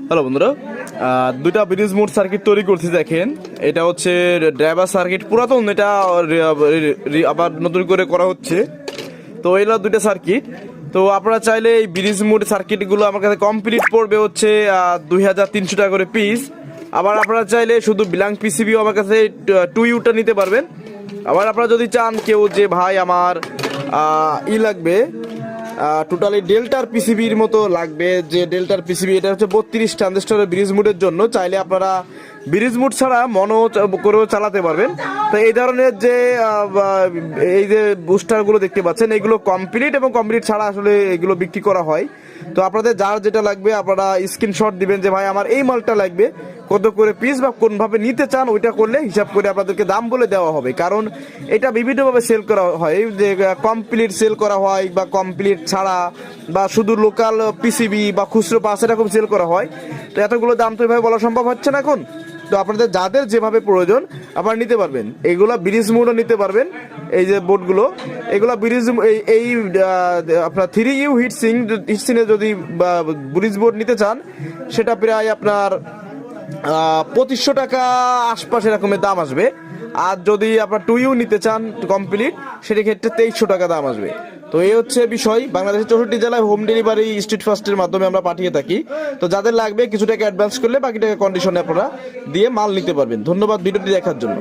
Hello বন্ধুরা, দুইটা bridge mode circuit তৈরি করছি। দেখেন, এটা হচ্ছে ড্রাইভার সার্কিট, পুরাতন, এটা আবার নতুন করে করা হচ্ছে। তো এগুলো দুইটা সার্কিট। তো আপনারা চাইলে এই ব্রিজ মোড সার্কিটগুলো আমার কাছে কমপ্লিট পড়বে হচ্ছে 2300 টাকা করে পিস। আবার আপনারা চাইলে শুধু ব্ল্যাঙ্ক পিসিবিও আমার কাছে 2U নিতে পারবেন। আবার আপনারা যদি চান কেউ যে ভাই আমার লাগবে টোটালি ডেল্টার পিসিবির মতো লাগবে, যে ডেল্টার পিসিবি, এটা হচ্ছে 32 ট্রানজিস্টরের ব্রিজ মুডের জন্য, চাইলে আপনারা ব্রিজ মুড ছাড়া মনো করেও চালাতে পারবেন। তো এই ধরনের যে এই যে বুস্টারগুলো দেখতে পাচ্ছেন, এগুলো কমপ্লিট এবং কমপ্লিট ছাড়া আসলে এগুলো বিক্রি করা হয়। তো আপনাদের যার যেটা লাগবে আপনারা স্ক্রিনশট দিবেন যে ভাই আমার এই মালটা লাগবে, কত করে পিস বা কোনভাবে নিতে চান, ওইটা করলে হিসাব করে আপনাদেরকে দাম বলে দেওয়া হবে। কারণ এটা বিভিন্নভাবে সেল করা হয়, যে কমপ্লিট সেল করা হয় বা কমপ্লিট ছাড়া বা শুধু লোকাল পিসিবি বা খুচরো পাস এরকম সেল করা হয়। তো এতগুলো দাম তো এভাবে বলা সম্ভব হচ্ছে না এখন। তো আপনাদের যাদের যেভাবে প্রয়োজন আপনারা নিতে পারবেন। এইগুলো ব্রিজ মোডও নিতে পারবেন। এই যে বোর্ডগুলো, এগুলো ব্রিজ এই আপনার 3U হিটসিনে যদি ব্রিজ বোর্ড নিতে চান, সেটা প্রায় আপনার 2500 টাকা আশপাশ এরকমের দাম আসবে। আর যদি আপনার 2U নিতে চান কমপ্লিট, সেটার ক্ষেত্রে 2300 টাকা দাম আসবে। তো এই হচ্ছে বিষয়। বাংলাদেশের 64 জেলায় হোম ডেলিভারি স্ট্রিট ফাস্টের মাধ্যমে আমরা পাঠিয়ে থাকি। তো যাদের লাগবে কিছু টাকা অ্যাডভান্স করলে বাকি টাকা কন্ডিশনে আপনারা দিয়ে মাল নিতে পারবেন। ধন্যবাদ ভিডিওটি দেখার জন্য।